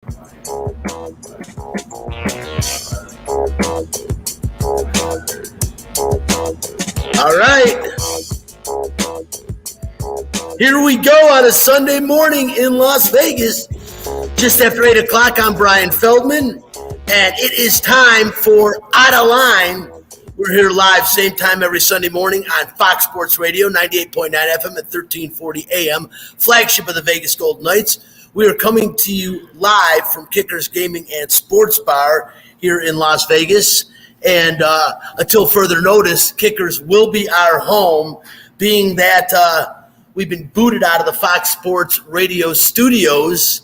All right. Here we go on a Sunday morning in Las Vegas. Just after 8 o'clock, I'm Brian Feldman, and it is time for Outta Line. We're here live, same time every Sunday morning on Fox Sports Radio, 98.9 FM at 1340 AM, flagship of the Vegas Golden Knights. We are coming to you live from Kickers Gaming and Sports Bar here in Las Vegas. And until further notice, Kickers will be our home, being that we've been booted out of the Fox Sports Radio studios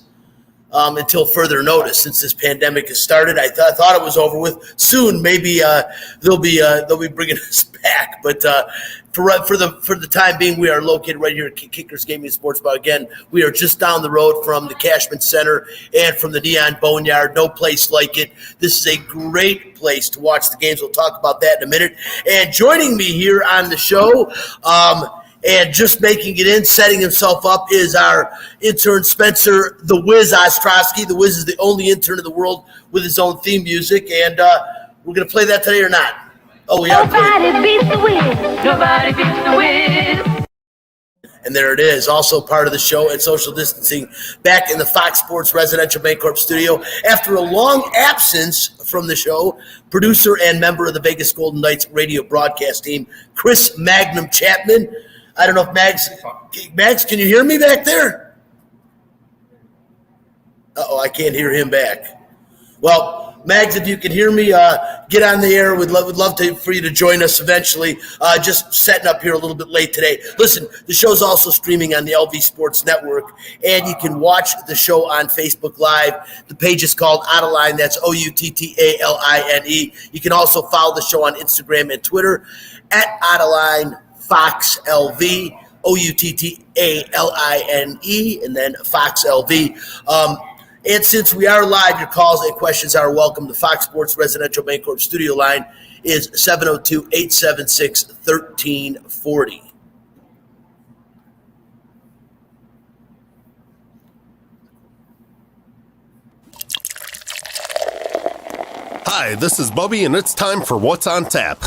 until further notice. Since this pandemic has started, I thought it was over with. Soon, maybe they'll be bringing us back. But for the time being, we are located right here at Kickers Gaming and Sports Bar. Again, we are just down the road from the Cashman Center and from the Neon Boneyard. No place like it. This is a great place to watch the games. We'll talk about that in a minute. And joining me here on the show, and just making it in, setting himself up, is our intern, Spencer the Wiz Ostrowski. The Wiz is the only intern in the world with his own theme music, and we're going to play that today or not? Oh, we are. Nobody beats the Wiz. Nobody beats the Wiz. And there it is, also part of the show and social distancing, back in the Fox Sports Residential Bancorp studio. After a long absence from the show, producer and member of the Vegas Golden Knights radio broadcast team, Chris Magnum Chapman. I don't know if Mags, can you hear me back there? Uh-oh, I can't hear him back. Well, Mags, if you can hear me, get on the air. We'd love for you to join us eventually. Just setting up here a little bit late today. Listen, the show's also streaming on the LV Sports Network, and you can watch the show on Facebook Live. The page is called Outta Line. That's OUTTALINE. You can also follow the show on Instagram and Twitter at Outta Line Fox LV, OUTTALINE, and then Fox LV. And since we are live, your calls and questions are welcome. The Fox Sports Residential Bancorp studio line is 702-876-1340. Hi, this is Bubby, and it's time for What's on Tap.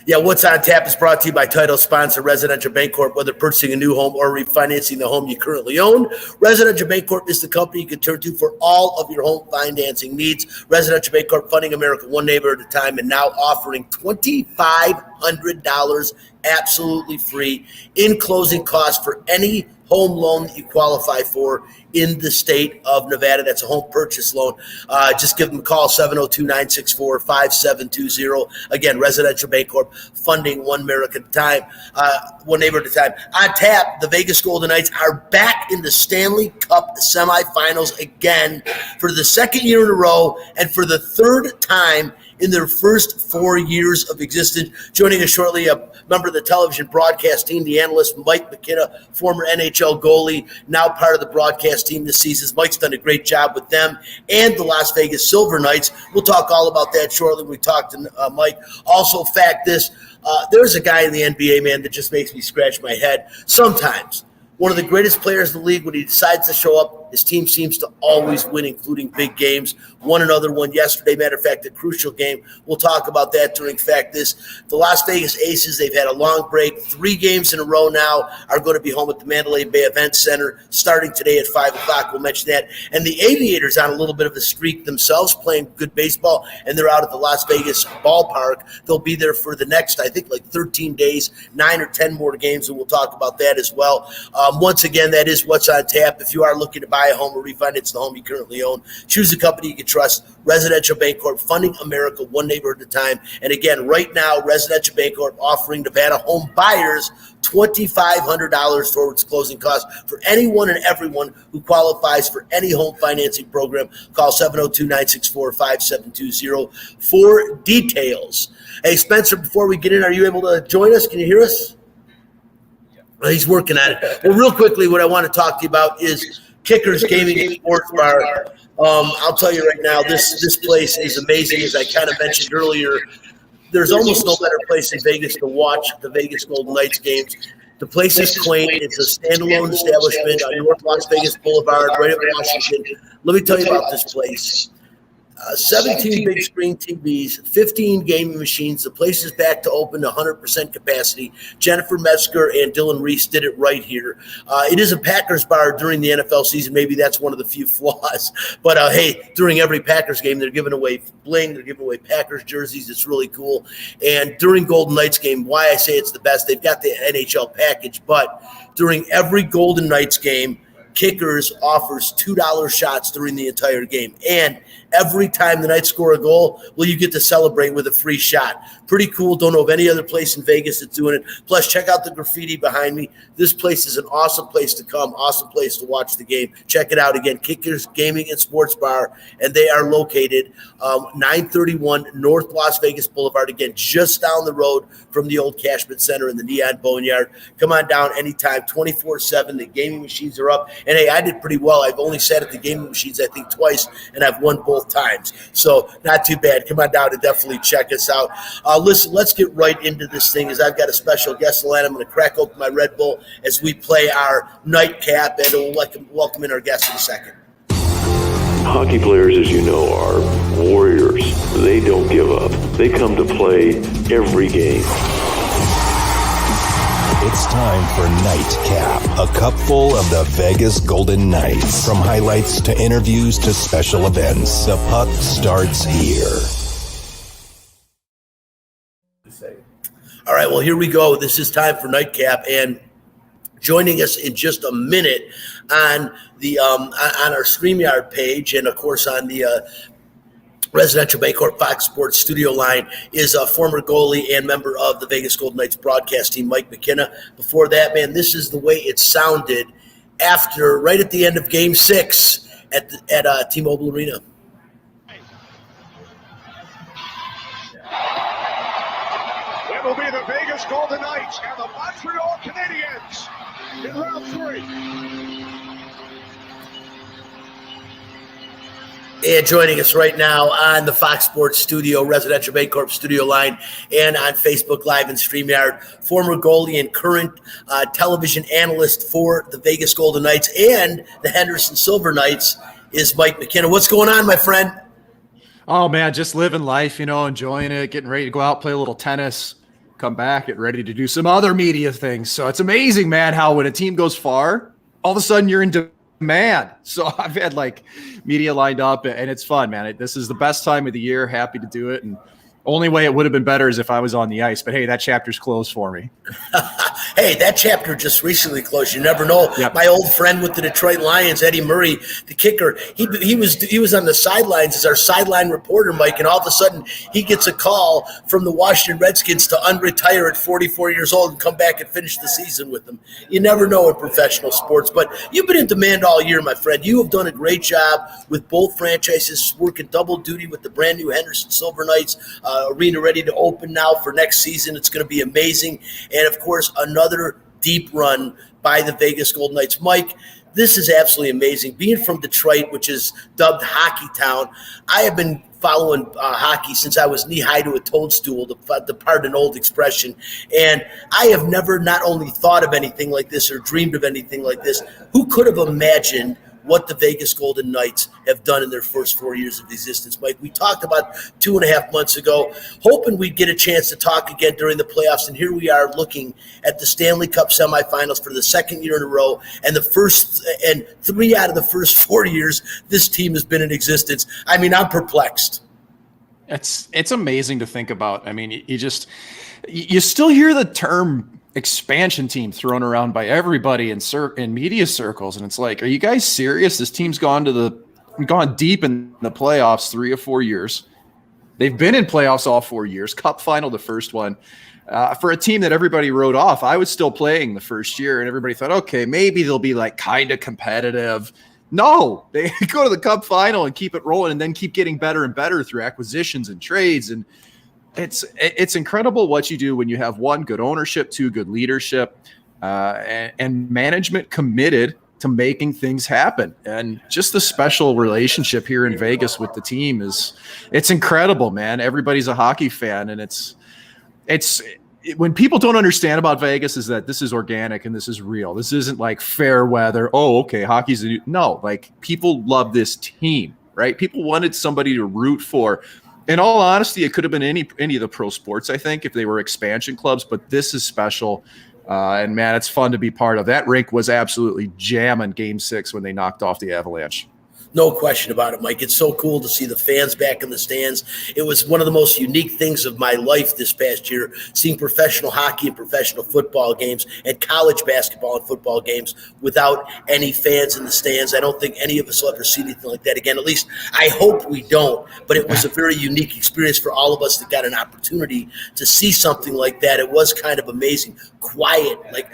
Yeah, What's on Tap is brought to you by title sponsor Residential Bancorp. Whether purchasing a new home or refinancing the home you currently own, Residential Bancorp is the company you can turn to for all of your home financing needs. Residential Bancorp, funding America one neighbor at a time, and now offering $2,500 absolutely free in closing costs for any home loan that you qualify for in the state of Nevada. That's a home purchase loan. Just give them a call, 702-964-5720. Again, Residential Bancorp, funding one neighbor at a time. On tap, the Vegas Golden Knights are back in the Stanley Cup semifinals again for the second year in a row and for the third time in their first 4 years of existence. Joining us shortly, a member of the television broadcast team, the analyst Mike McKenna, former NHL goalie, now part of the broadcast team this season. Mike's done a great job with them and the Las Vegas Silver Knights. We'll talk all about that shortly when we talk to Mike. Also, there's a guy in the NBA, man, that just makes me scratch my head sometimes. One of the greatest players in the league. When he decides to show up, his team seems to always win, including big games. Won another one yesterday. Matter of fact, a crucial game. We'll talk about that during the Las Vegas Aces, they've had a long break. 3 games in a row now, are going to be home at the Mandalay Bay Event Center starting today at 5 o'clock. We'll mention that. And the Aviators on a little bit of a streak themselves, playing good baseball, and they're out at the Las Vegas ballpark. They'll be there for the next, I think, 13 days, 9 or 10 more games, and we'll talk about that as well. Once again, that is What's on Tap. If you are looking to buy a home or refinance the home you currently own, choose a company you can trust. Residential Bancorp, funding America one neighbor at a time. And again, right now, Residential Bancorp offering Nevada home buyers $2,500 towards closing costs for anyone and everyone who qualifies for any home financing program. Call 702-964-5720 for details. Hey, Spencer, before we get in, are you able to join us? Can you hear us? Well, he's working on it. Well, real quickly, what I want to talk to you about is Kickers Gaming and Sports Bar. I'll tell you right now, this place is amazing. As I kind of mentioned earlier, there's almost no better place in Vegas to watch the Vegas Golden Knights games The place is quaint. It's a standalone establishment on North Las Vegas Boulevard, right at Washington. Let me tell you about this place. 17 big screen TVs, 15 gaming machines. The place is back to open 100% capacity. Jennifer Metzger and Dylan Reese did it right here. It is a Packers bar during the NFL season. Maybe that's one of the few flaws. But, hey, during every Packers game, they're giving away bling. They're giving away Packers jerseys. It's really cool. And during Golden Knights game, why I say it's the best, they've got the NHL package. But during every Golden Knights game, Kickers offers $2 shots during the entire game. And every time the Knights score a goal, well, you get to celebrate with a free shot. Pretty cool. Don't know of any other place in Vegas that's doing it. Plus, check out the graffiti behind me. This place is an awesome place to come, awesome place to watch the game. Check it out again, Kickers Gaming and Sports Bar, and they are located 931 North Las Vegas Boulevard, again, just down the road from the old Cashman Center and the Neon Boneyard. Come on down anytime, 24/7. The gaming machines are up. And, hey, I did pretty well. I've only sat at the gaming machines, I think, twice, and I've won both times. So not too bad. Come on down and definitely check us out. Listen, let's get right into this thing as I've got a special guest line. I'm going to crack open my Red Bull as we play our nightcap, and we'll welcome in our guest in a second. Hockey players, as you know, are warriors. They don't give up. They come to play every game. It's time for Nightcap, a cupful of the Vegas Golden Knights. From highlights to interviews to special events, the puck starts here. All right, well, here we go. This is time for Nightcap, and joining us in just a minute on the on our StreamYard page, and of course on the Residential Bancorp Fox Sports studio line, is a former goalie and member of the Vegas Golden Knights broadcast team, Mike McKenna. Before that, man, this is the way it sounded right at the end of Game 6 at T-Mobile Arena. It will be the Vegas Golden Knights and the Montreal Canadiens in round 3. And joining us right now on the Fox Sports studio, Residential Bancorp studio line, and on Facebook Live and StreamYard, former goalie and current television analyst for the Vegas Golden Knights and the Henderson Silver Knights is Mike McKenna. What's going on, my friend? Oh, man, just living life, enjoying it, getting ready to go out, play a little tennis, come back, get ready to do some other media things. So it's amazing, man, how when a team goes far, all of a sudden you're in demand. So I've had media lined up, and it's fun, man. This is the best time of the year. Happy to do it. And only way it would have been better is if I was on the ice. But, hey, that chapter's closed for me. Hey, that chapter just recently closed. You never know. Yep. My old friend with the Detroit Lions, Eddie Murray, the kicker, he was on the sidelines as our sideline reporter, Mike, and all of a sudden he gets a call from the Washington Redskins to unretire at 44 years old and come back and finish the season with them. You never know in professional sports, but you've been in demand all year, my friend. You have done a great job with both franchises, working double duty with the brand new Henderson Silver Knights arena ready to open now for next season. It's going to be amazing. And, of course, another deep run by the Vegas Golden Knights. Mike, this is absolutely amazing. Being from Detroit, which is dubbed Hockey Town, I have been following hockey since I was knee-high to a toadstool, to pardon an old expression. And I have never not only thought of anything like this or dreamed of anything like this. Who could have imagined what the Vegas Golden Knights have done in their first 4 years of existence, Mike? We talked about 2.5 months ago, hoping we'd get a chance to talk again during the playoffs, and here we are looking at the Stanley Cup semifinals for the second year in a row, and 3 out of the first 4 years this team has been in existence. I mean, I'm perplexed. It's amazing to think about. I mean, you still hear the term expansion team thrown around by everybody in media circles, and it's like, are you guys serious? This team's gone deep in the playoffs 3 or 4 years. They've been in playoffs all 4 years. Cup final, the first one. For a team that everybody wrote off, I was still playing the first year, and everybody thought, okay, maybe they'll be kind of competitive. No, they go to the Cup final and keep it rolling, and then keep getting better and better through acquisitions and trades. And it's incredible what you do when you have, one, good ownership, two, good leadership, and management committed to making things happen. And just the special relationship here in Vegas with the team it's incredible, man. Everybody's a hockey fan, and it's when people don't understand about Vegas is that this is organic and this is real. This isn't like fair weather. Oh, okay, hockey's no. Like people love this team, right? People wanted somebody to root for. In all honesty, it could have been any of the pro sports, I think, if they were expansion clubs. But this is special, and man, it's fun to be part of. That rink was absolutely jamming Game 6 when they knocked off the Avalanche. No question about it, Mike. It's so cool to see the fans back in the stands. It was one of the most unique things of my life this past year, seeing professional hockey and professional football games and college basketball and football games without any fans in the stands. I don't think any of us will ever see anything like that again. At least I hope we don't. But it was a very unique experience for all of us that got an opportunity to see something like that. It was kind of amazing. Quiet, like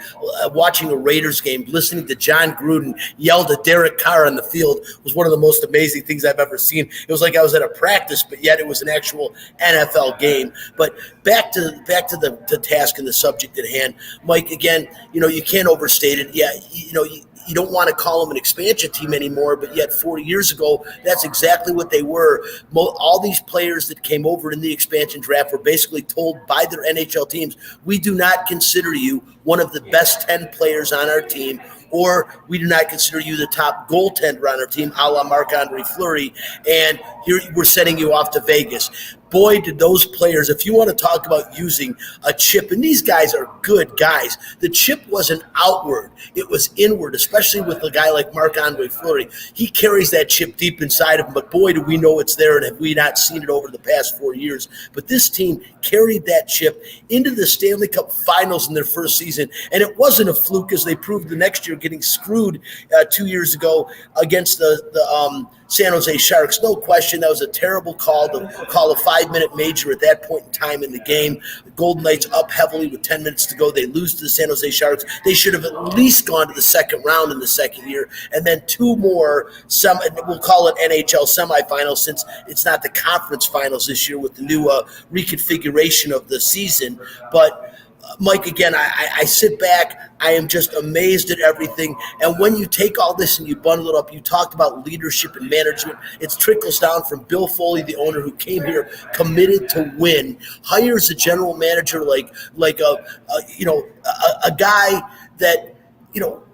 watching a Raiders game, listening to John Gruden yell at Derek Carr on the field was one of the most amazing things I've ever seen. It was like I was at a practice, but yet it was an actual NFL game. But back to the task and the subject at hand, Mike. Again, you can't overstate it. Yeah, you don't want to call them an expansion team anymore, but yet 40 years ago, that's exactly what they were. All these players that came over in the expansion draft were basically told by their NHL teams, we do not consider you one of the best 10 players on our team, or we do not consider you the top goaltender on our team, a la Marc-Andre Fleury, and here we're sending you off to Vegas. Boy, did those players, if you want to talk about using a chip, and these guys are good guys, the chip wasn't outward, it was inward, especially with a guy like Marc-Andre Fleury. He carries that chip deep inside of him, but boy, do we know it's there, and have we not seen it over the past 4 years. But this team carried that chip into the Stanley Cup Finals in their first season, and it wasn't a fluke, as they proved the next year, getting screwed 2 years ago against the San Jose Sharks. No question, that was a terrible call to call a 5-minute major at that point in time in the game. The Golden Knights up heavily with 10 minutes to go. They lose to the San Jose Sharks. They should have at least gone to the second round in the second year, and then two more, we'll call it NHL semifinals, since it's not the conference finals this year with the new reconfiguration of the season. But Mike, again, I sit back. I am just amazed at everything. And when you take all this and you bundle it up, you talked about leadership and management. It trickles down from Bill Foley, the owner, who came here committed to win, hires a general manager like a guy that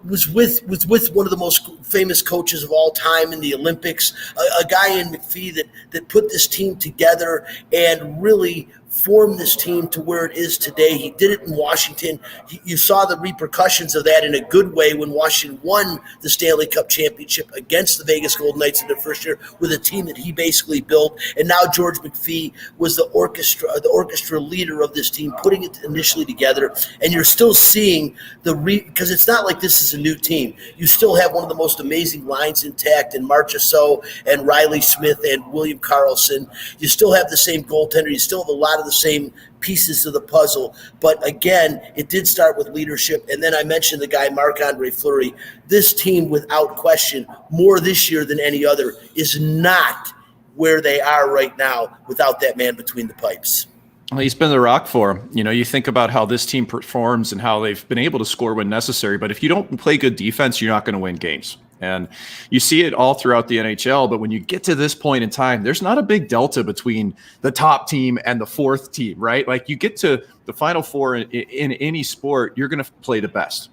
was with one of the most famous coaches of all time in the Olympics, a guy in McPhee that put this team together and really formed this team to where it is today. He did it in Washington. You saw the repercussions of that in a good way when Washington won the Stanley Cup championship against the Vegas Golden Knights in their first year with a team that he basically built. And now George McPhee was the orchestra leader of this team, putting it initially together. And you're still seeing because it's not like this is a new team. You still have one of the most amazing lines intact in Marchessault and Riley Smith and William Karlsson. You still have the same goaltender. You still have a lot of the same pieces of the puzzle. But again, it did start with leadership. And then I mentioned the guy, Marc-Andre Fleury. This team, without question, more this year than any other, is not where they are right now without that man between the pipes. Well, he's been the rock for him. You think about how this team performs and how they've been able to score when necessary. But if you don't play good defense, you're not going to win games. And you see it all throughout the NHL. But when you get to this point in time, there's not a big delta between the top team and the fourth team, right? Like you get to the Final Four in any sport, you're going to play the best.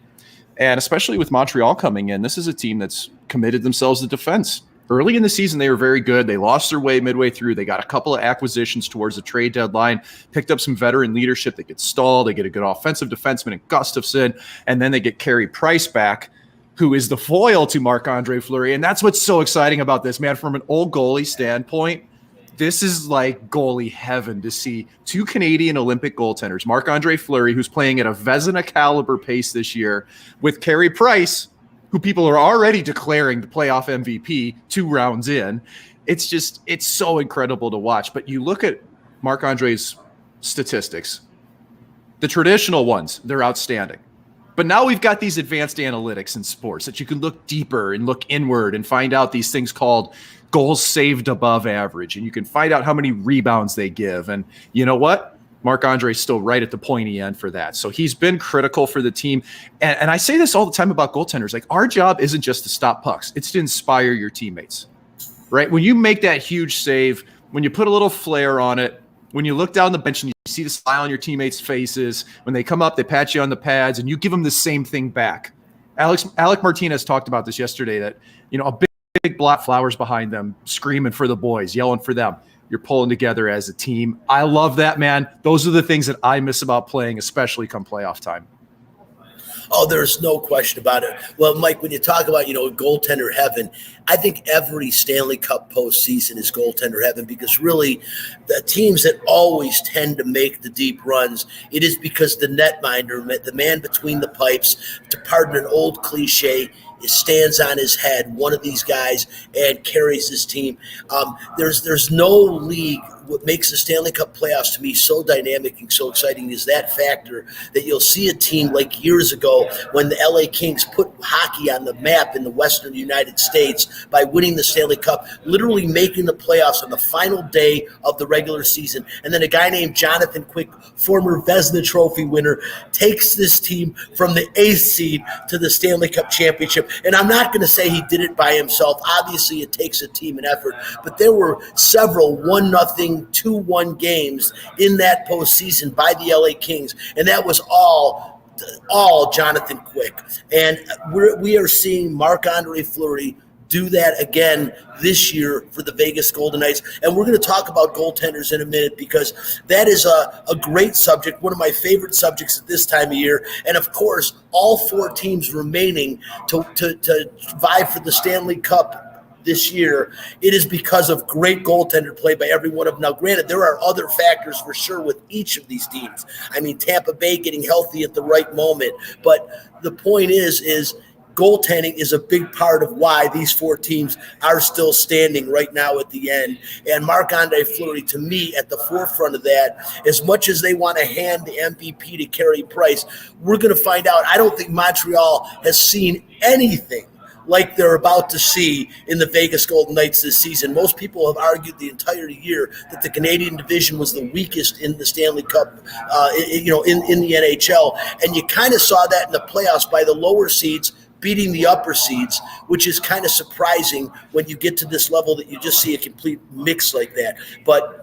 And especially with Montreal coming in, this is a team that's committed themselves to defense. Early in the season, they were very good. They lost their way midway through. They got a couple of acquisitions towards the trade deadline, picked up some veteran leadership. They get Stahl. They get a good offensive defenseman in Gustafsson, and then they get Carey Price back, who is the foil to Marc-Andre Fleury. And that's what's so exciting about this, man. From an old goalie standpoint, this is like goalie heaven to see two Canadian Olympic goaltenders, Marc-Andre Fleury, who's playing at a Vezina caliber pace this year, with Carey Price, who people are already declaring the playoff MVP 2 rounds in. It's so incredible to watch. But you look at Marc-Andre's statistics, the traditional ones, they're outstanding. But now we've got these advanced analytics in sports that you can look deeper and look inward and find out these things called goals saved above average. And you can find out how many rebounds they give. And you know what? Marc-Andre is still right at the pointy end for that. So he's been critical for the team. And I say this all the time about goaltenders. Like, our job isn't just to stop pucks. It's to inspire your teammates, right? When you make that huge save, when you put a little flair on it, when you look down the bench and you see the smile on your teammates' faces. When they come up, they pat you on the pads, and you give them the same thing back. Alec Martinez talked about this yesterday, that, a big block, flowers behind them, screaming for the boys, yelling for them. You're pulling together as a team. I love that, man. Those are the things that I miss about playing, especially come playoff time. Oh, there's no question about it. Well, Mike, when you talk about, goaltender heaven, I think every Stanley Cup postseason is goaltender heaven, because really the teams that always tend to make the deep runs, it is because the netminder, the man between the pipes, to pardon an old cliche, stands on his head, one of these guys, and carries his team. There's no league. What makes the Stanley Cup playoffs to me so dynamic and so exciting is that factor that you'll see a team like years ago when the LA Kings put hockey on the map in the Western United States by winning the Stanley Cup, literally making the playoffs on the final day of the regular season. And then a guy named Jonathan Quick, former Vezina Trophy winner, takes this team from the 8th seed to the Stanley Cup championship. And I'm not going to say he did it by himself. Obviously, it takes a team and effort. But there were several 1-0, 2-1 games in that postseason by the LA Kings, and that was all Jonathan Quick. And we are seeing Marc-Andre Fleury do that again this year for the Vegas Golden Knights. And we're going to talk about goaltenders in a minute, because that is a great subject, one of my favorite subjects at this time of year. And, of course, all 4 teams remaining to vie for the Stanley Cup this year, it is because of great goaltender play by every one of them. Now, granted, there are other factors for sure with each of these teams. I mean, Tampa Bay getting healthy at the right moment. But the point is goaltending is a big part of why these 4 teams are still standing right now at the end. And Marc-Andre Fleury, to me, at the forefront of that, as much as they want to hand the MVP to Carey Price, we're going to find out. I don't think Montreal has seen anything like they're about to see in the Vegas Golden Knights this season. Most people have argued the entire year that the Canadian division was the weakest in the Stanley Cup, in the NHL. And you kind of saw that in the playoffs by the lower seeds beating the upper seeds, which is kind of surprising when you get to this level that you just see a complete mix like that. But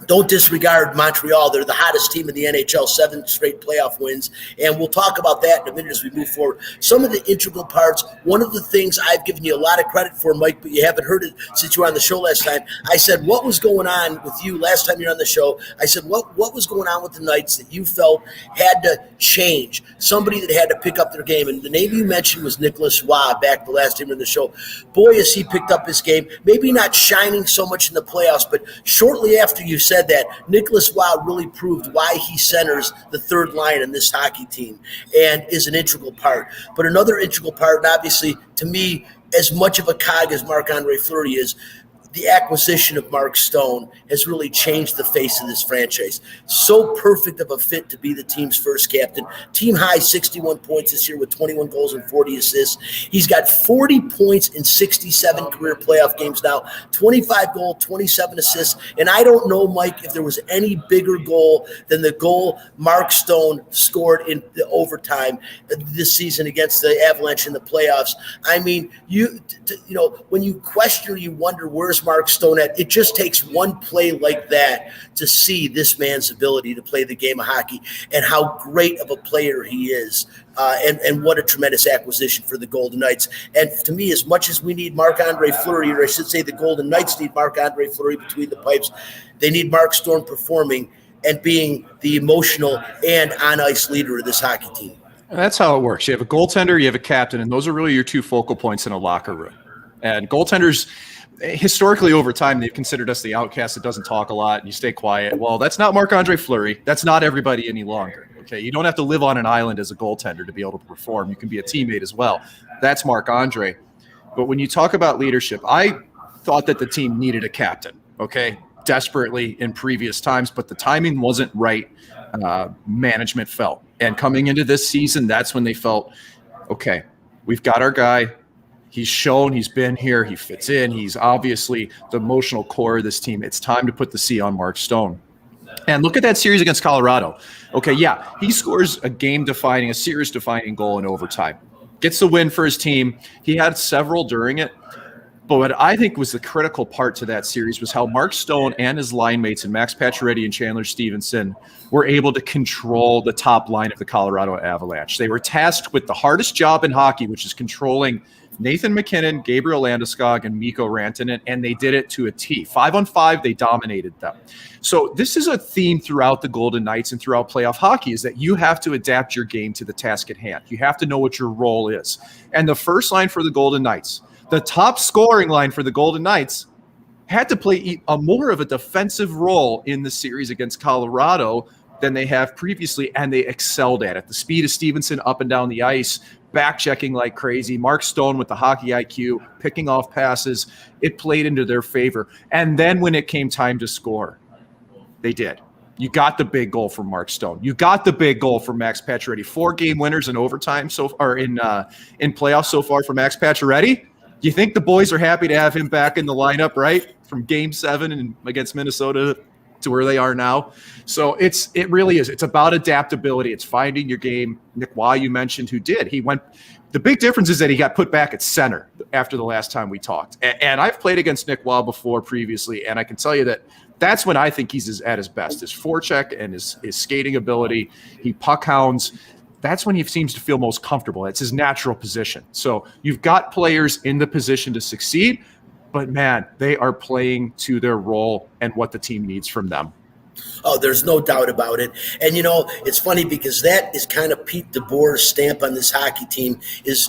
don't disregard Montreal. They're the hottest team in the NHL, 7 straight playoff wins. And we'll talk about that in a minute as we move forward. Some of the integral parts, one of the things I've given you a lot of credit for, Mike, but you haven't heard it since you were on the show last time. I said, what was going on with you last time you were on the show? I said, what was going on with the Knights that you felt had to change? Somebody that had to pick up their game. And the name you mentioned was Nicholas Waugh back the last time you were on the show. Boy, has he picked up his game. Maybe not shining so much in the playoffs, but shortly after you said that, Nicholas Waugh really proved why he centers the third line in this hockey team and is an integral part. But another integral part, and obviously to me, as much of a cog as Marc-Andre Fleury is, the acquisition of Mark Stone has really changed the face of this franchise. So perfect of a fit to be the team's first captain. Team high 61 points this year with 21 goals and 40 assists. He's got 40 points in 67 career playoff games now, 25 goals, 27 assists. And I don't know, Mike, if there was any bigger goal than the goal Mark Stone scored in the overtime this season against the Avalanche in the playoffs. I mean, when you question or you wonder where's Mark Stone at, it just takes one play like that to see this man's ability to play the game of hockey and how great of a player he is, and what a tremendous acquisition for the Golden Knights. And to me, as much as we need Marc-Andre Fleury, or I should say the Golden Knights need Marc-Andre Fleury between the pipes, they need Mark Stone performing and being the emotional and on-ice leader of this hockey team. And that's how it works. You have a goaltender, you have a captain, and those are really your 2 focal points in a locker room. And goaltenders, historically over time, they've considered us the outcast that doesn't talk a lot and you stay quiet. Well, that's not Marc-Andre Fleury. That's not everybody any longer. Okay, you don't have to live on an island as a goaltender to be able to perform. You can be a teammate as well. That's Marc-Andre. But when you talk about leadership, I thought that the team needed a captain, okay, desperately in previous times, but the timing wasn't right. Management felt. And coming into this season, that's when they felt, okay, we've got our guy. He's shown, he's been here, he fits in. He's obviously the emotional core of this team. It's time to put the C on Mark Stone. And look at that series against Colorado. Okay, yeah, he scores a game-defining, a series-defining goal in overtime. Gets the win for his team. He had several during it. But what I think was the critical part to that series was how Mark Stone and his line mates and Max Pacioretty and Chandler Stevenson were able to control the top line of the Colorado Avalanche. They were tasked with the hardest job in hockey, which is controlling Nathan McKinnon, Gabriel Landeskog, and Mikko Rantanen, and they did it to a T. 5-on-5, they dominated them. So this is a theme throughout the Golden Knights and throughout playoff hockey, is that you have to adapt your game to the task at hand. You have to know what your role is. And the first line for the Golden Knights, the top scoring line for the Golden Knights, had to play a more of a defensive role in the series against Colorado than they have previously, and they excelled at it. The speed of Stevenson up and down the ice, back checking like crazy. Mark Stone with the hockey IQ, picking off passes. It played into their favor. And then when it came time to score, they did. You got the big goal from Mark Stone. You got the big goal from Max Pacioretty. 4 game winners in overtime so far in playoffs so far for Max Pacioretty. You think the boys are happy to have him back in the lineup, right? From Game 7 and against Minnesota to where they are now. So it really is. It's about adaptability. It's finding your game. Nick Waugh, you mentioned, who did. The big difference is that he got put back at center after the last time we talked. And I've played against Nick Waugh before previously, and I can tell you that that's when I think he's at his best. His forecheck and his skating ability. He puck hounds. That's when he seems to feel most comfortable. It's his natural position. So you've got players in the position to succeed, but man, they are playing to their role and what the team needs from them. Oh, there's no doubt about it. And, it's funny because that is kind of Pete DeBoer's stamp on this hockey team is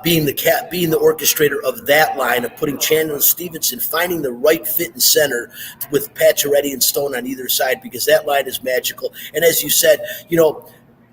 being the orchestrator of that line, of putting Chandler and Stevenson, finding the right fit in center with Pacioretty and Stone on either side, because that line is magical. And as you said,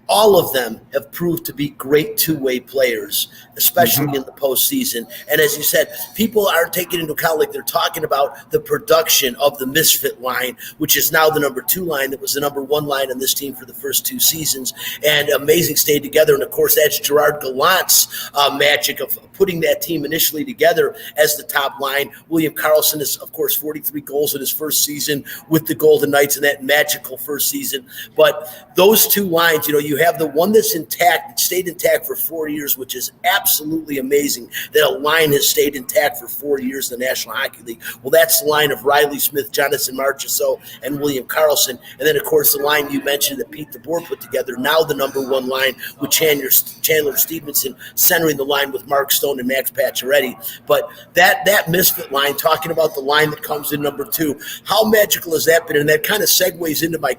all of them have proved to be great two-way players, especially in the postseason. And as you said, people aren't taking into account, like they're talking about the production of the misfit line, which is now the number 2 line that was the number 1 line on this team for the first 2 seasons. And amazing stayed together. And, of course, that's Gerard Gallant's magic of putting that team initially together as the top line. William Karlsson is, of course, 43 goals in his first season with the Golden Knights in that magical first season. But those 2 lines, you have the one that's intact, that stayed intact for 4 years, which is absolutely amazing that a line has stayed intact for 4 years in the National Hockey League. Well, that's the line of Riley Smith, Jonathan Marchessault, and William Karlsson. And then, of course, the line you mentioned that Pete DeBoer put together, now the number 1 line with Chandler Stevenson centering the line with Mark Stone and Max Pacioretty. But that misfit line, talking about the line that comes in number 2, how magical has that been? And that kind of segues into my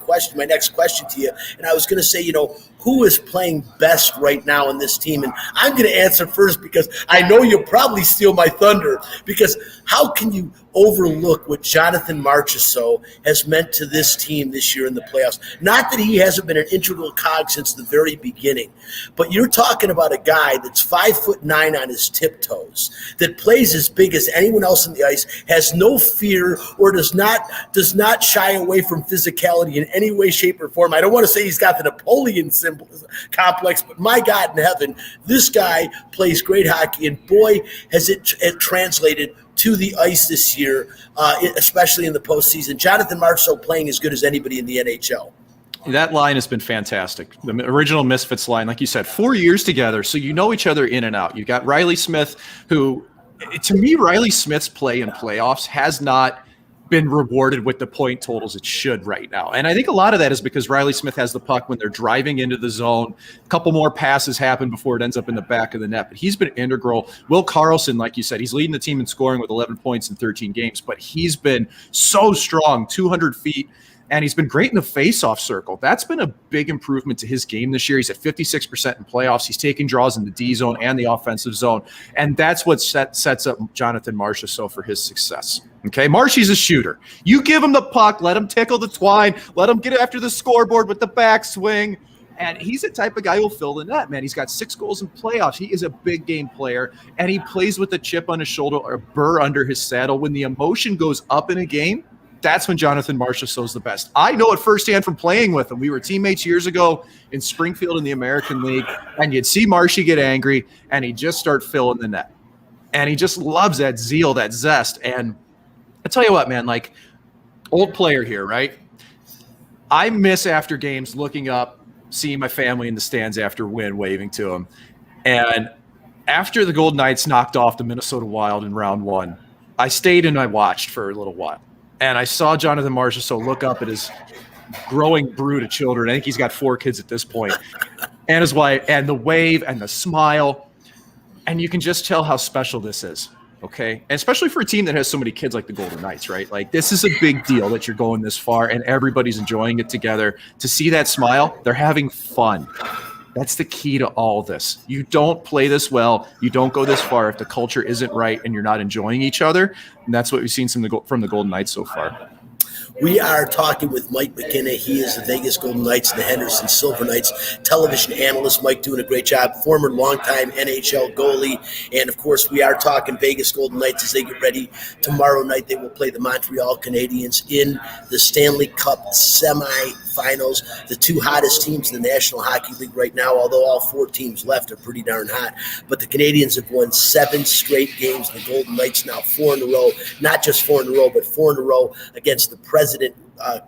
next question to you. And I was going to say, who is playing best right now in this team? And I'm going to answer first because I know you'll probably steal my thunder, because how can you overlook what Jonathan Marchessault has meant to this team this year in the playoffs? Not that he hasn't been an integral cog since the very beginning, but you're talking about a guy that's 5'9" on his tiptoes, that plays as big as anyone else on the ice, has no fear, or does not shy away from physicality in any way, shape, or form. I don't want to say he's got the Napoleon complex, but my God in heaven, this guy plays great hockey, and boy, has it translated to the ice this year, especially in the postseason. Jonathan Marchessault playing as good as anybody in the NHL. That line has been fantastic. The original Misfits line, like you said, 4 years together, so you know each other in and out. You got Riley Smith, who, to me, Riley Smith's play in playoffs has not been rewarded with the point totals it should right now. And I think a lot of that is because Riley Smith has the puck when they're driving into the zone. A couple more passes happen before it ends up in the back of the net. But he's been integral. Will Karlsson, like you said, he's leading the team in scoring with 11 points in 13 games. But he's been so strong, 200 feet. And he's been great in the face-off circle. That's been a big improvement to his game this year. He's at 56% in playoffs. He's taking draws in the D zone and the offensive zone. And that's what sets up Jonathan Marchessault for his success. Okay, Marshy's a shooter. You give him the puck, let him tickle the twine, let him get after the scoreboard with the backswing. And he's the type of guy who'll fill the net, man. He's got 6 goals in playoffs. He is a big game player, and he plays with a chip on his shoulder or a burr under his saddle. When the emotion goes up in a game, that's when Jonathan Marchessault's the best. I know it firsthand from playing with him. We were teammates years ago in Springfield in the American League, and you'd see Marshy get angry, and he'd just start filling the net. And he just loves that zeal, that zest. And I tell you what, man, like, old player here, right? I miss after games looking up, seeing my family in the stands after win, waving to them. And after the Golden Knights knocked off the Minnesota Wild in round 1, I stayed and I watched for a little while. And I saw Jonathan Marchessault look up at his growing brood of children. I think he's got 4 kids at this point, and his wife, and the wave and the smile. And you can just tell how special this is. Okay. And especially for a team that has so many kids like the Golden Knights, right? Like, this is a big deal that you're going this far and everybody's enjoying it together. To see that smile, they're having fun. That's the key to all this. You don't play this well. You don't go this far if the culture isn't right and you're not enjoying each other. And that's what we've seen from the Golden Knights so far. We are talking with Mike McKenna. He is the Vegas Golden Knights and the Henderson Silver Knights television analyst. Mike doing a great job, former longtime NHL goalie. And, of course, we are talking Vegas Golden Knights as they get ready. Tomorrow night they will play the Montreal Canadiens in the Stanley Cup semifinals. The 2 hottest teams in the National Hockey League right now, although all 4 teams left are pretty darn hot. But the Canadiens have won 7 straight games. The Golden Knights now 4 in a row. Not just 4 in a row, but 4 in a row against the President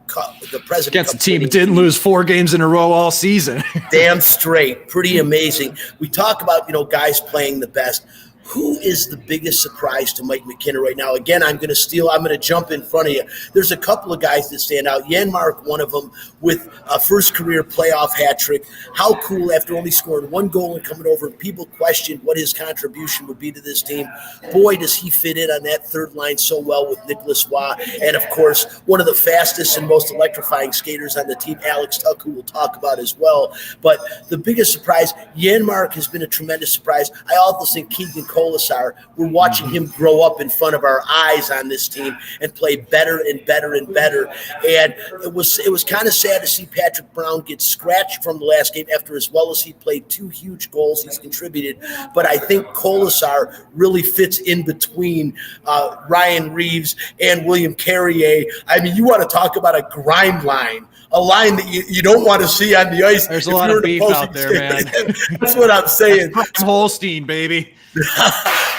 Cup. The President Against Cup a team that didn't lose 4 games in a row all season. Damn straight. Pretty amazing. We talk about, guys playing the best. Who is the biggest surprise to Mike McKenna right now? Again, I'm going to jump in front of you. There's a couple of guys that stand out. Janmark, one of them, with a first career playoff hat trick. How cool, after only scoring 1 goal and coming over, and people questioned what his contribution would be to this team. Boy, does he fit in on that third line so well with Nicholas Waugh. And, of course, one of the fastest and most electrifying skaters on the team, Alex Tuck, who we'll talk about as well. But the biggest surprise, Janmark has been a tremendous surprise. I also think Keegan Colasar, we're watching him grow up in front of our eyes on this team and play better and better and better. And it was kind of sad to see Patrick Brown get scratched from the last game after, as well as he played 2 huge goals he's contributed. But I think Colasar really fits in between Ryan Reeves and William Carrier. I mean, you want to talk about a grind line. A line that you don't want to see on the ice. There's a lot of beef out there, man. That's what I'm saying. Holstein, baby.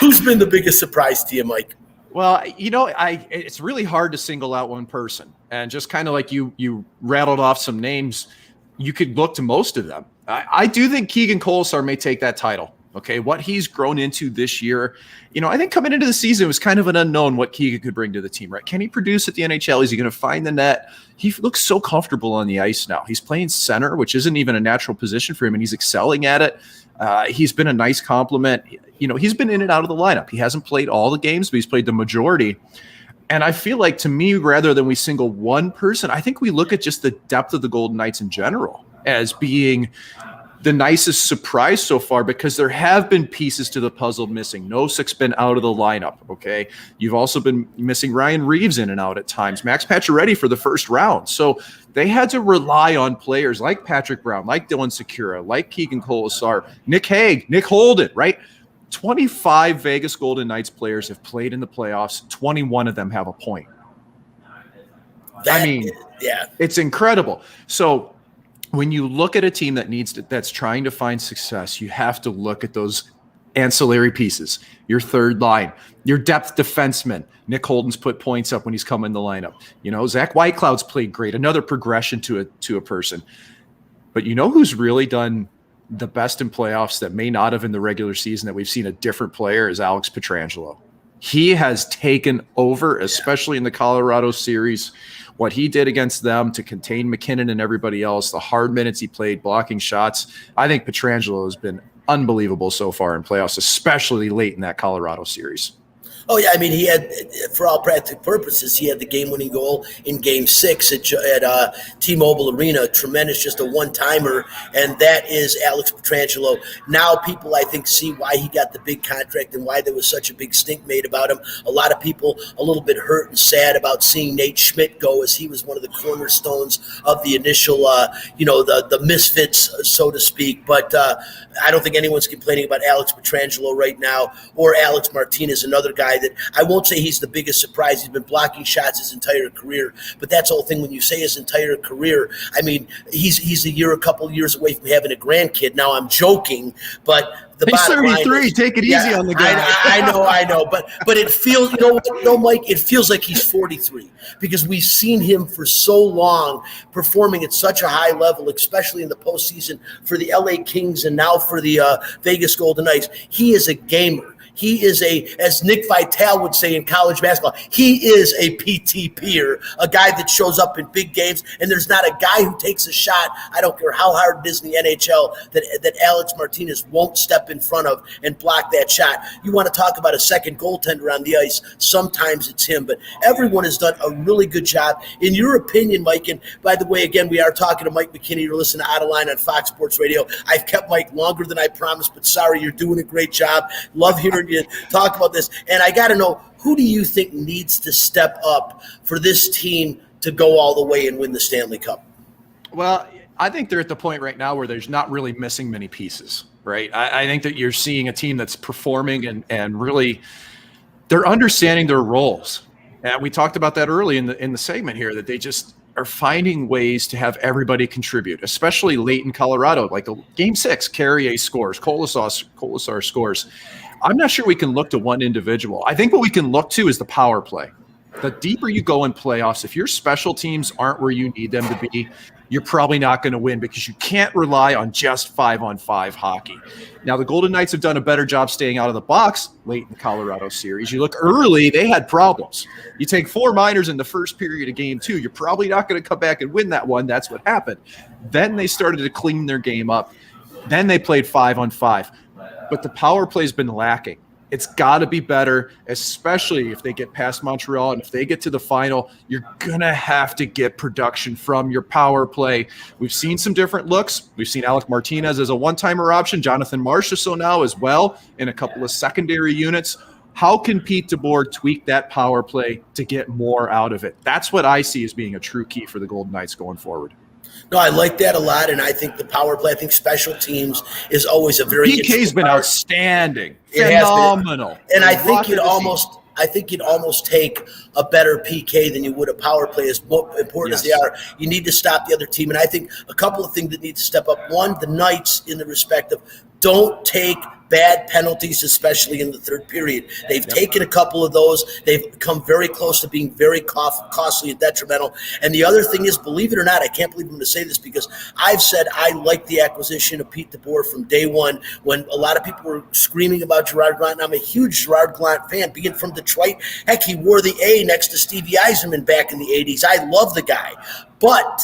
Who's been the biggest surprise to you, Mike? Well, it's really hard to single out one person. And just kind of like you rattled off some names, you could look to most of them. I do think Keegan Colasar may take that title. Okay, what he's grown into this year, I think coming into the season, it was kind of an unknown what Keegan could bring to the team, right? Can he produce at the NHL? Is he going to find the net? He looks so comfortable on the ice now. He's playing center, which isn't even a natural position for him, and he's excelling at it. He's been a nice compliment. He's been in and out of the lineup. He hasn't played all the games, but he's played the majority. And I feel like, to me, rather than we single one person, I think we look at just the depth of the Golden Knights in general as being the nicest surprise so far, because there have been pieces to the puzzle missing. Nosek's been out of the lineup, okay? You've also been missing Ryan Reeves in and out at times. Max Pacioretty for the first round. So they had to rely on players like Patrick Brown, like Dylan Sikura, like Keegan Colasar, Nick Hague, Nick Holden, right? 25 Vegas Golden Knights players have played in the playoffs. 21 of them have a point. It's incredible. So when you look at a team that's trying to find success, you have to look at those ancillary pieces. Your third line, your depth defenseman. Nick Holden's put points up when he's come in the lineup. Zach Whitecloud's played great. Another progression to a person. But who's really done the best in playoffs that may not have in the regular season, that we've seen a different player, is Alex Pietrangelo. He has taken over, especially in the Colorado series. What he did against them to contain McKinnon and everybody else, the hard minutes he played, blocking shots. I think Pietrangelo has been unbelievable so far in playoffs, especially late in that Colorado series. Oh, yeah. I mean, he had, for all practical purposes, he had the game-winning goal in Game 6 at T-Mobile Arena. Tremendous, just a one-timer, and that is Alex Pietrangelo. Now people, I think, see why he got the big contract and why there was such a big stink made about him. A lot of people a little bit hurt and sad about seeing Nate Schmidt go, as he was one of the cornerstones of the initial, the misfits, so to speak. But I don't think anyone's complaining about Alex Pietrangelo right now, or Alex Martinez, another guy guy that I won't say he's the biggest surprise. He's been blocking shots his entire career, but that's the whole thing. When you say his entire career, I mean, he's a couple years away from having a grandkid. Now I'm joking, but he's 33. Take it easy on the guy. I know, but it feels, Mike, it feels like he's 43 because we've seen him for so long performing at such a high level, especially in the postseason for the LA Kings and now for the Vegas Golden Knights. He is a gamer. He is as Nick Vitale would say in college basketball, he is a PTPer, a guy that shows up in big games, and there's not a guy who takes a shot, I don't care how hard it is in the NHL, that Alex Martinez won't step in front of and block that shot. You want to talk about a second goaltender on the ice, sometimes it's him, but everyone has done a really good job. In your opinion, Mike, and by the way, again, we are talking to Mike McKinney. You're listening to Out of Line on Fox Sports Radio. I've kept Mike longer than I promised, but sorry, you're doing a great job. Love hearing you talk about this. And I got to know, who do you think needs to step up for this team to go all the way and win the Stanley Cup? Well, I think they're at the point right now where there's not really missing many pieces, right? I think that you're seeing a team that's performing and really they're understanding their roles. And we talked about that early in the segment here, that they just are finding ways to have everybody contribute, especially late in Colorado. Like Game 6, Carrier scores, Colasar scores. I'm not sure we can look to one individual. I think what we can look to is the power play. The deeper you go in playoffs, if your special teams aren't where you need them to be, you're probably not going to win because you can't rely on just 5-on-5 hockey. Now, the Golden Knights have done a better job staying out of the box late in the Colorado series. You look early, they had problems. You take 4 minors in the first period of Game 2, you're probably not going to come back and win that one. That's what happened. Then they started to clean their game up. Then they played 5-on-5. But the power play's been lacking. It's got to be better, especially if they get past Montreal. And if they get to the final, you're going to have to get production from your power play. We've seen some different looks. We've seen Alec Martinez as a one-timer option, Jonathan Marchessault now as well, in a couple of secondary units. How can Pete DeBoer tweak that power play to get more out of it? That's what I see as being a true key for the Golden Knights going forward. No, I like that a lot, and I think the power play, I think special teams is always a very PK's been outstanding, it phenomenal. And I think you'd almost take a better PK than you would a power play, as important as they are. You need to stop the other team, and I think a couple of things that need to step up. One, the Knights in the respect of don't take bad penalties, especially in the third period. They've taken a couple of those. They've come very close to being very costly and detrimental. And the other thing is, believe it or not, I can't believe I'm going to say this because I've said I like the acquisition of Pete DeBoer from day one when a lot of people were screaming about Gerard Gallant. I'm a huge Gerard Gallant fan, being from Detroit. Heck, he wore the A next to Stevie Yzerman back in the 80s. I love the guy. But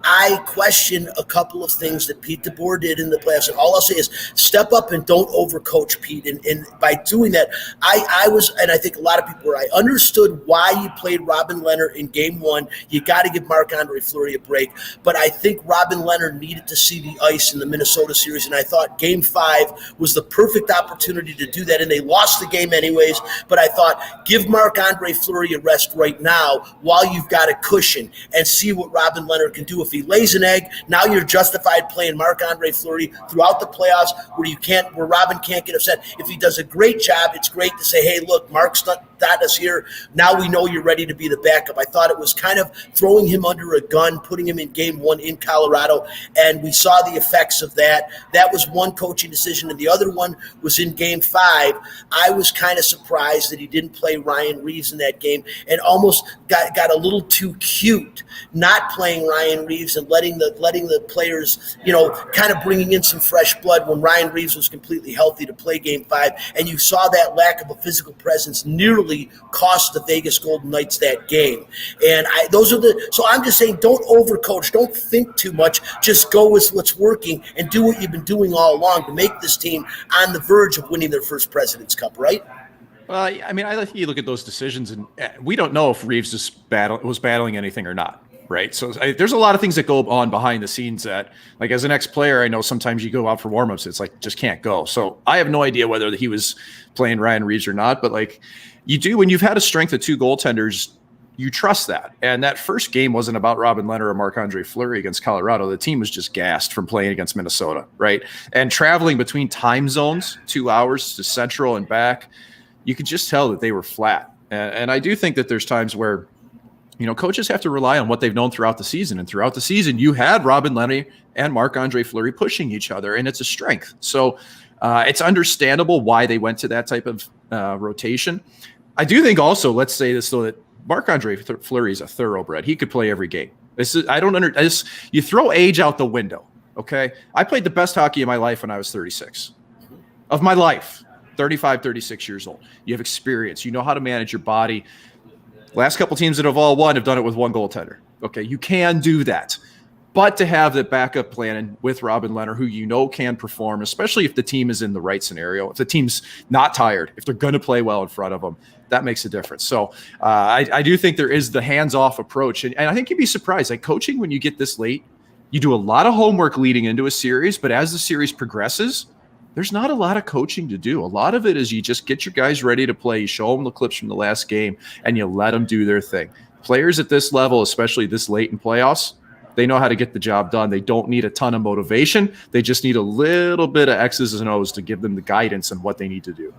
I question a couple of things that Pete DeBoer did in the playoffs. And all I'll say is step up and don't overcoach Pete. And by doing that, I was, and I think a lot of people were, I understood why you played Robin Leonard in Game 1. You got to give Marc-Andre Fleury a break. But I think Robin Leonard needed to see the ice in the Minnesota series. And I thought Game 5 was the perfect opportunity to do that. And they lost the game anyways. But I thought, give Marc-Andre Fleury a rest right now while you've got a cushion and see what Robin Leonard can do. If he lays an egg, now you're justified playing Marc-Andre Fleury throughout the playoffs where Robin can't get upset. If he does a great job, it's great to say, hey, look, Mark's got us here. Now we know you're ready to be the backup. I thought it was kind of throwing him under a gun, putting him in Game 1 in Colorado, and we saw the effects of that. That was one coaching decision, and the other one was in Game 5. I was kind of surprised that he didn't play Ryan Reeves in that game and almost got a little too cute not playing Ryan Reeves and letting the players, kind of bringing in some fresh blood when Ryan Reeves was completely healthy to play Game 5. And you saw that lack of a physical presence nearly cost the Vegas Golden Knights that game. And so I'm just saying, don't overcoach, don't think too much, just go with what's working and do what you've been doing all along to make this team on the verge of winning their first President's Cup, right? Well, I mean, I think you look at those decisions, and we don't know if Reeves was battling anything or not. Right. So there's a lot of things that go on behind the scenes that, like, as an ex-player, I know sometimes you go out for warmups, it's like, just can't go. So I have no idea whether he was playing Ryan Reeves or not, but like you do, when you've had a strength of 2 goaltenders, you trust that. And that first game wasn't about Robin Leonard or Marc-Andre Fleury against Colorado. The team was just gassed from playing against Minnesota. Right. And traveling between time zones, 2 hours to Central and back, you could just tell that they were flat. And I do think that there's times where, coaches have to rely on what they've known throughout the season. And throughout the season, you had Robin Lehner and Marc-Andre Fleury pushing each other, and it's a strength. So it's understandable why they went to that type of rotation. I do think also, let's say this, though, that Marc-Andre Fleury is a thoroughbred. He could play every game. You throw age out the window, okay? I played the best hockey of my life when I was 36. Of my life, 35, 36 years old. You have experience. You know how to manage your body. Last couple teams that have all won have done it with one goaltender. Okay, you can do that. But to have the backup plan with Robin Lehner, who can perform, especially if the team is in the right scenario, if the team's not tired, if they're going to play well in front of them, that makes a difference. So I do think there is the hands-off approach. And I think you'd be surprised. Like coaching, when you get this late, you do a lot of homework leading into a series, but as the series progresses, there's not a lot of coaching to do. A lot of it is you just get your guys ready to play, you show them the clips from the last game, and you let them do their thing. Players at this level, especially this late in playoffs, they know how to get the job done. They don't need a ton of motivation. They just need a little bit of X's and O's to give them the guidance on what they need to do.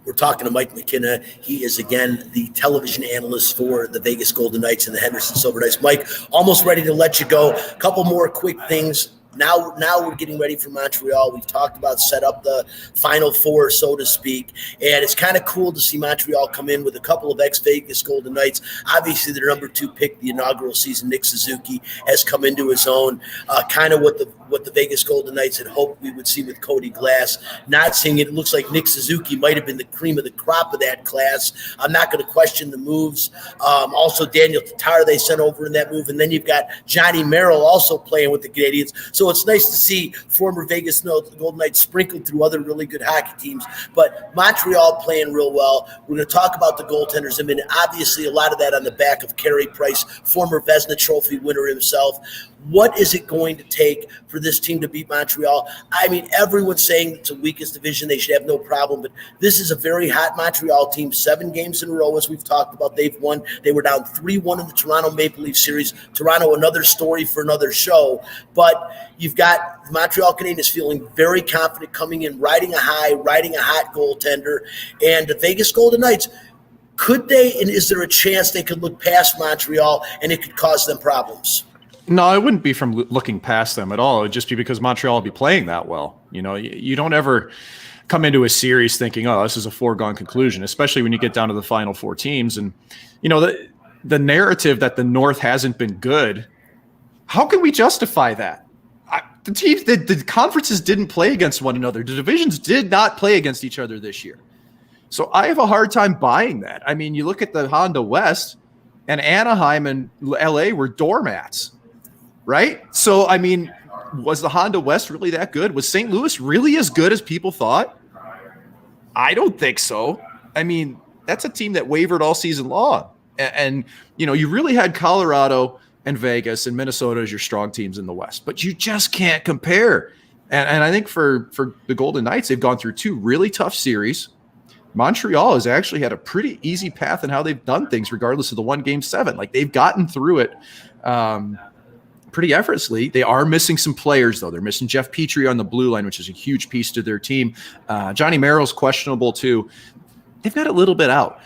We're talking to Mike McKenna. He is, again, the television analyst for the Vegas Golden Knights and the Henderson Silver Knights. Mike, almost ready to let you go. A couple more quick things. Now we're getting ready for Montreal. We've talked about set up the Final Four, so to speak, and it's kind of cool to see Montreal come in with a couple of ex-Vegas Golden Knights. Obviously, their number 2 pick the inaugural season, Nick Suzuki, has come into his own. Kind of what the Vegas Golden Knights had hoped we would see with Cody Glass. Not seeing it. It looks like Nick Suzuki might have been the cream of the crop of that class. I'm not going to question the moves. Also, Daniel Tatar they sent over in that move, and then you've got Johnny Merrill also playing with the Canadians. So it's nice to see former Vegas Golden Knights sprinkled through other really good hockey teams. But Montreal playing real well. We're going to talk about the goaltenders. I mean, obviously a lot of that on the back of Carey Price, former Vezina Trophy winner himself. What is it going to take for this team to beat Montreal? I mean, everyone's saying it's the weakest division. They should have no problem. But this is a very hot Montreal team. 7 games in a row, as we've talked about, they've won. They were down 3-1 in the Toronto Maple Leaf series. Toronto, another story for another show. But you've got Montreal Canadiens feeling very confident coming in, riding a high, riding a hot goaltender. And the Vegas Golden Knights, could they, and is there a chance they could look past Montreal and it could cause them problems? No, it wouldn't be from looking past them at all. It would just be because Montreal would be playing that well. You don't ever come into a series thinking, oh, this is a foregone conclusion, especially when you get down to the final 4 teams. And, the narrative that the North hasn't been good, how can we justify that? The teams, the conferences didn't play against one another. The divisions did not play against each other this year. So I have a hard time buying that. I mean, you look at the Honda West, and Anaheim and LA were doormats. Right? So, I mean, was the Honda West really that good? Was St. Louis really as good as people thought? I don't think so. I mean, that's a team that wavered all season long. And you really had Colorado and Vegas and Minnesota as your strong teams in the West, but you just can't compare. And I think for the Golden Knights, they've gone through 2 really tough series. Montreal has actually had a pretty easy path in how they've done things, regardless of the 1-game 7. Like, they've gotten through it pretty effortlessly. They are missing some players, though. They're missing Jeff Petrie on the blue line, which is a huge piece to their team. Johnny Merrill's questionable, too. They've got a little bit out.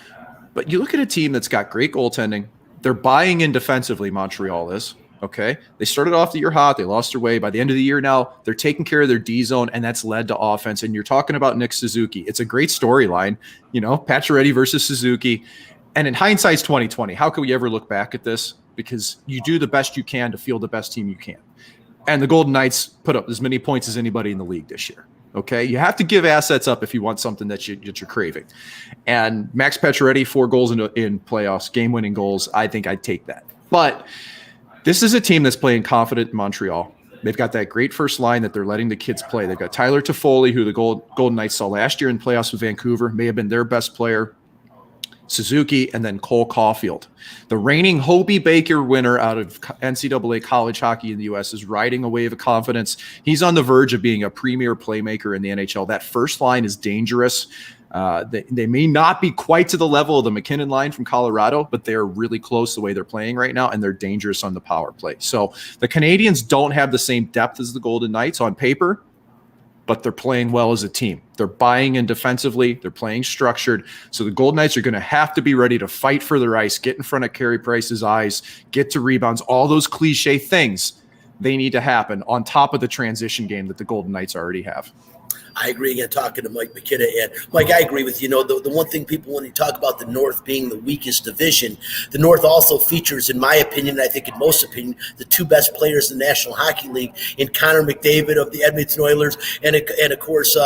But you look at a team that's got great goaltending. They're buying in defensively, Montreal is. Okay? They started off the year hot. They lost their way. By the end of the year now, they're taking care of their D zone, and that's led to offense. And you're talking about Nick Suzuki. It's a great storyline. Pacioretty versus Suzuki. And in hindsight's 2020, how can we ever look back at this? Because you do the best you can to field the best team you can. And the Golden Knights put up as many points as anybody in the league this year. Okay? You have to give assets up if you want something that you're craving. And Max Pacioretty, 4 goals in playoffs, game-winning goals. I think I'd take that. But this is a team that's playing confident in Montreal. They've got that great first line that they're letting the kids play. They've got Tyler Toffoli, who the Golden Knights saw last year in playoffs with Vancouver, may have been their best player. Suzuki, and then Cole Caulfield. The reigning Hobie Baker winner out of NCAA college hockey in the U.S. is riding a wave of confidence. He's on the verge of being a premier playmaker in the NHL. That first line is dangerous. They may not be quite to the level of the McKinnon line from Colorado, but they're really close the way they're playing right now, and they're dangerous on the power play. So the Canadians don't have the same depth as the Golden Knights on paper. but they're playing well as a team. They're buying in defensively. They're playing structured. So the Golden Knights are going to have to be ready to fight for their ice, get in front of Carey Price's eyes, get to rebounds, all those cliche things. They need to happen on top of the transition game that the Golden Knights already have. I agree again, talking to Mike McKenna. And Mike, I agree with you. The one thing people, when you talk about the North being the weakest division, the North also features, in my opinion, and I think in most opinion, the two best players in the National Hockey League in Connor McDavid of the Edmonton Oilers and of course,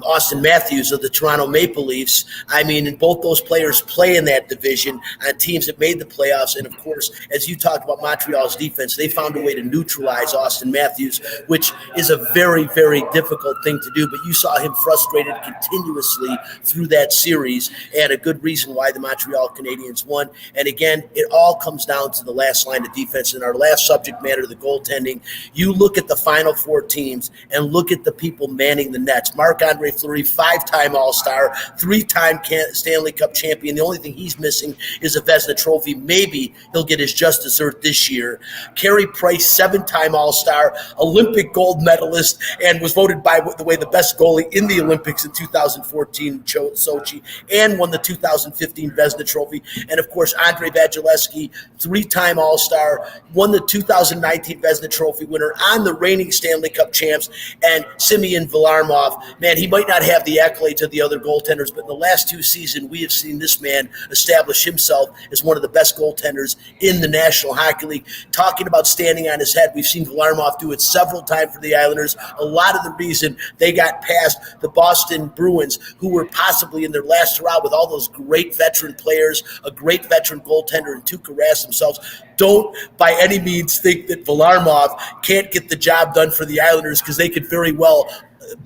Austin Matthews of the Toronto Maple Leafs. I mean, and both those players play in that division on teams that made the playoffs. And of course, as you talked about Montreal's defense, they found a way to neutralize Austin Matthews, which is a very, very difficult thing to do. But you saw him frustrated continuously through that series, and a good reason why the Montreal Canadiens won. And again, it all comes down to the last line of defense. In our last subject matter, the goaltending, you look at the Final Four teams and look at the people manning the nets. Marc-Andre Fleury, 5-time All-Star, 3-time Stanley Cup champion. The only thing he's missing is a Vezina trophy. Maybe he'll get his just dessert this year. Carey Price, 7-time All-Star, Olympic gold medalist, and was voted by the way the best goalie in the Olympics in 2014 Sochi, and won the 2015 Vezina trophy. And of course, Andre Vasilevsky, 3-time All-Star, won the 2019 Vezina trophy winner, on the reigning Stanley Cup champs. And Semyon Varlamov, man, he might not have the accolades of the other goaltenders, but in the last 2 seasons, we have seen this man establish himself as one of the best goaltenders in the National Hockey League. Talking about standing on his head, we've seen Varlamov do it several times for the Islanders. A lot of the reason they got past the Boston Bruins, who were possibly in their last hurrah with all those great veteran players, a great veteran goaltender in Tuukka Rask themselves. Don't by any means think that Varlamov can't get the job done for the Islanders, because they could very well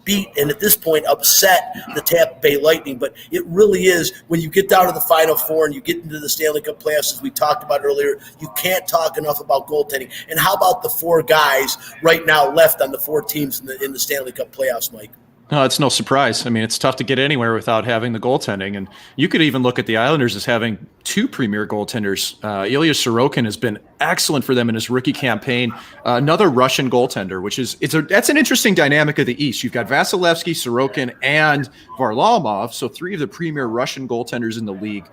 beat and at this point upset the Tampa Bay Lightning. But it really is, when you get down to the Final Four and you get into the Stanley Cup playoffs, as we talked about earlier, you can't talk enough about goaltending. And how about the 4 guys right now left on the 4 teams in the Stanley Cup playoffs, Mike? No, it's no surprise. I mean, it's tough to get anywhere without having the goaltending. And you could even look at the Islanders as having 2 premier goaltenders. Ilya Sorokin has been excellent for them in his rookie campaign. Another Russian goaltender, which is that's an interesting dynamic of the East. You've got Vasilevsky, Sorokin, and Varlamov, so 3 of the premier Russian goaltenders in the league.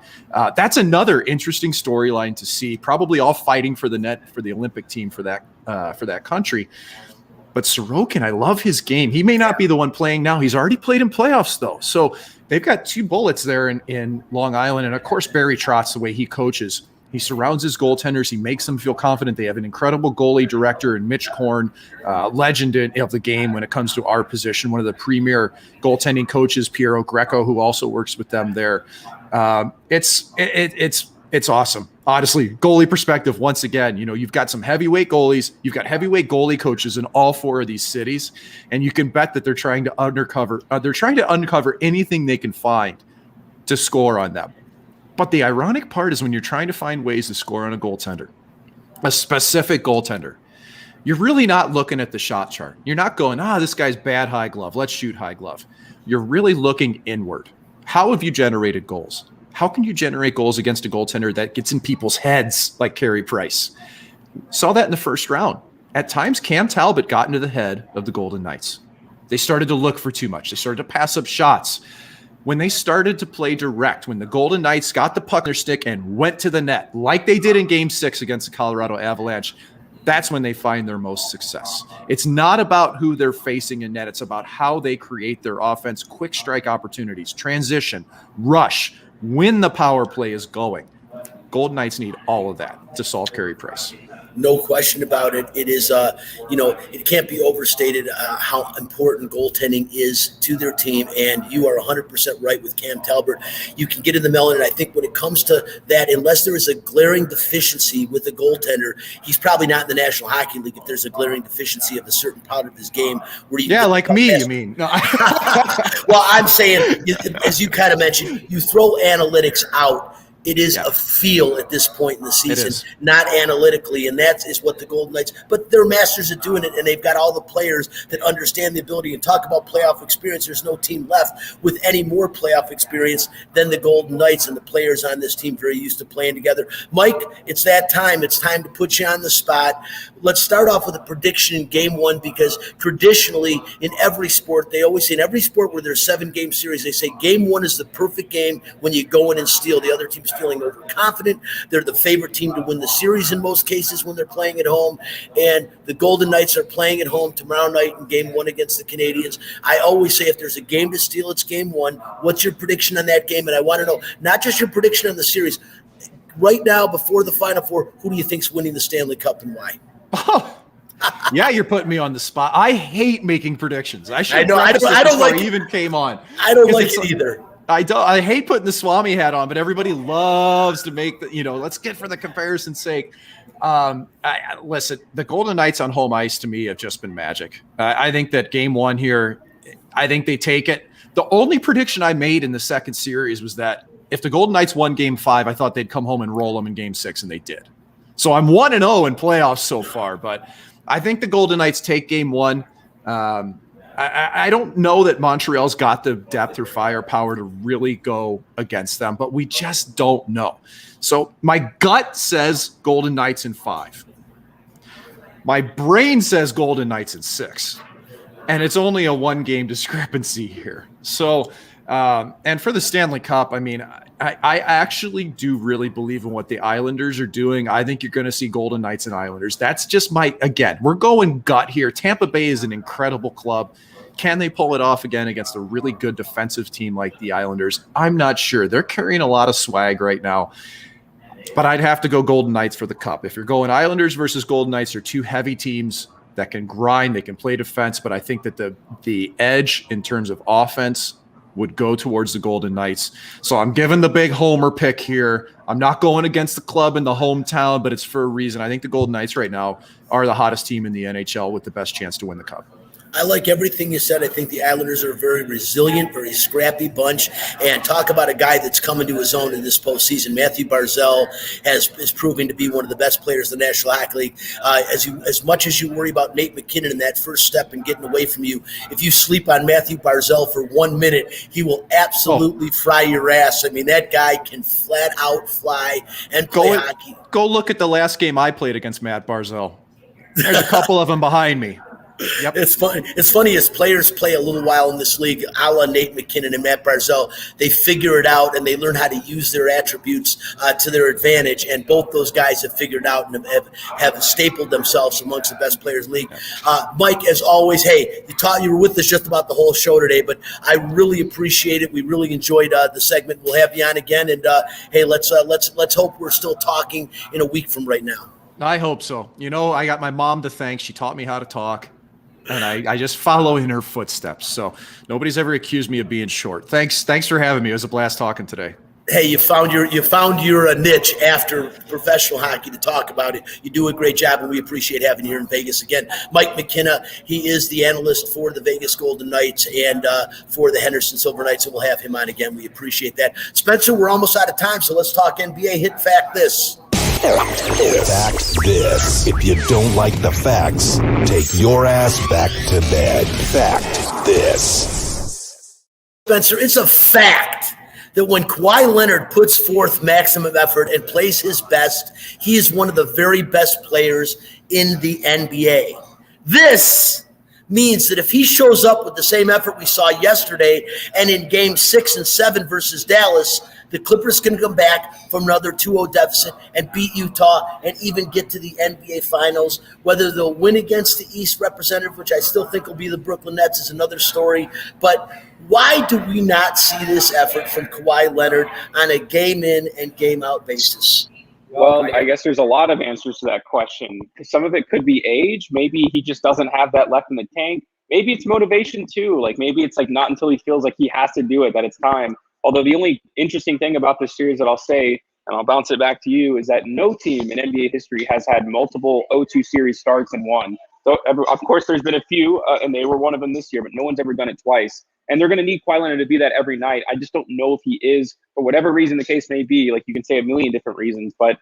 That's another interesting storyline to see. Probably all fighting for the net for the Olympic team for that country. But Sorokin, I love his game. He may not be the one playing now. He's already played in playoffs, though. So they've got 2 bullets there in Long Island. And, of course, Barry Trotz, the way he coaches, he surrounds his goaltenders. He makes them feel confident. They have an incredible goalie director in Mitch Korn, legend of the game when it comes to our position, one of the premier goaltending coaches, Piero Greco, who also works with them there. It's awesome. Honestly, goalie perspective, once again, you've got some heavyweight goalies. You've got heavyweight goalie coaches in all 4 of these cities, and you can bet that they're trying to uncover anything they can find to score on them. But the ironic part is when you're trying to find ways to score on a goaltender, a specific goaltender, you're really not looking at the shot chart. You're not going, this guy's bad high glove, let's shoot high glove. You're really looking inward. How have you generated goals? How can you generate goals against a goaltender that gets in people's heads like Carey Price? Saw that in the first round. At times, Cam Talbot got into the head of the Golden Knights. They started to look for too much. They started to pass up shots. When they started to play direct, when the Golden Knights got the puck in their stick and went to the net, like they did in Game 6 against the Colorado Avalanche, that's when they find their most success. It's not about who they're facing in net. It's about how they create their offense, quick strike opportunities, transition, rush, when the power play is going. Golden Knights need all of that to solve Carey Price. No question about it. It is, it can't be overstated how important goaltending is to their team. And you are 100% right with Cam Talbot. You can get in the melon. And I think when it comes to that, unless there is a glaring deficiency with a goaltender, he's probably not in the National Hockey League if there's a glaring deficiency of a certain part of his game. Like me, you mean? No. Well, I'm saying, as you kind of mentioned, you throw analytics out It is a feel at this point in the season, not analytically, and that is what the Golden Knights. But they're masters at doing it, and they've got all the players that understand the ability. And talk about playoff experience. There's no team left with any more playoff experience than the Golden Knights, and the players on this team very used to playing together. Mike, it's that time. It's time to put you on the spot. Let's start off with a prediction in Game 1, because traditionally in every sport, they always say in every sport where there's 7-game series, they say Game 1 is the perfect game when you go in and steal. The other team's feeling overconfident. They're the favorite team to win the series in most cases when they're playing at home. And the Golden Knights are playing at home tomorrow night in Game 1 against the Canadiens. I always say if there's a game to steal, it's Game 1. What's your prediction on that game? And I want to know not just your prediction on the series. Right now, before the Final Four, who do you think's winning the Stanley Cup and why? Oh, yeah, you're putting me on the spot. I hate making predictions. I should. I don't like it. Even came on. I don't like it either. I hate putting the Swami hat on, but everybody loves to make the, let's get for the comparison's sake. Listen, the Golden Knights on home ice to me have just been magic. I think that Game 1 here, I think they take it. The only prediction I made in the second series was that if the Golden Knights won Game 5, I thought they'd come home and roll them in Game 6, and they did. So I'm 1-0 in playoffs so far, but I think the Golden Knights take Game 1. I don't know that Montreal's got the depth or firepower to really go against them, but we just don't know. So my gut says Golden Knights in 5. My brain says Golden Knights in 6. And it's only a 1-game discrepancy here. So, and for the Stanley Cup, I mean, I actually do really believe in what the Islanders are doing. I think you're going to see Golden Knights and Islanders. That's just again, we're going gut here. Tampa Bay is an incredible club. Can they pull it off again against a really good defensive team like the Islanders? I'm not sure. They're carrying a lot of swag right now. But I'd have to go Golden Knights for the Cup. If you're going Islanders versus Golden Knights, they're two heavy teams that can grind, they can play defense, but I think that the edge in terms of offense would go towards the Golden Knights. So I'm giving the big homer pick here. I'm not going against the club in the hometown, but it's for a reason. I think the Golden Knights right now are the hottest team in the NHL with the best chance to win the Cup. I like everything you said. I think the Islanders are a very resilient, very scrappy bunch. And talk about a guy that's coming to his own in this postseason. Matthew Barzal is proving to be one of the best players in the National Hockey League. As much as you worry about Nate McKinnon and that first step and getting away from you, if you sleep on Matthew Barzal for 1 minute, he will absolutely fry your ass. I mean, that guy can flat out fly and play hockey. Go look at the last game I played against Matt Barzal. There's a couple of them behind me. Yep. It's funny as players play a little while in this league, a la Nate McKinnon and Matt Barzal, they figure it out and they learn how to use their attributes to their advantage. And both those guys have figured out and have stapled themselves amongst the best players in the league. Mike, as always, hey, you were with us just about the whole show today, but I really appreciate it. We really enjoyed the segment. We'll have you on again. And hey, let's hope we're still talking in a week from right now. I hope so. I got my mom to thank. She taught me how to talk. And I just follow in her footsteps. So nobody's ever accused me of being short. Thanks for having me. It was a blast talking today. Hey, you found your niche after professional hockey to talk about it. You do a great job, and we appreciate having you here in Vegas again. Mike McKenna, he is the analyst for the Vegas Golden Knights and for the Henderson Silver Knights, and we'll have him on again. We appreciate that. Spencer, we're almost out of time, so let's talk NBA. Hit fact this. Fact this. If you don't like the facts, take your ass back to bed. Fact this. Spencer, it's a fact that when Kawhi Leonard puts forth maximum effort and plays his best, he is one of the very best players in the NBA. This means that if he shows up with the same effort we saw yesterday and in Game 6 and 7 versus Dallas, the Clippers can come back from another 2-0 deficit and beat Utah and even get to the NBA Finals. Whether they'll win against the East representative, which I still think will be the Brooklyn Nets, is another story. But why do we not see this effort from Kawhi Leonard on a game-in and game-out basis? Well, I guess there's a lot of answers to that question. Some of it could be age. Maybe he just doesn't have that left in the tank. Maybe it's motivation too. Maybe it's not until he feels like he has to do it that it's time. Although the only interesting thing about this series that I'll say, and I'll bounce it back to you, is that no team in NBA history has had multiple 0-2 series starts and won. So, of course, there's been a few, and they were one of them this year, but no one's ever done it twice. And they're going to need Kawhi Leonard to be that every night. I just don't know if he is, for whatever reason the case may be. Like, you can say a million different reasons, but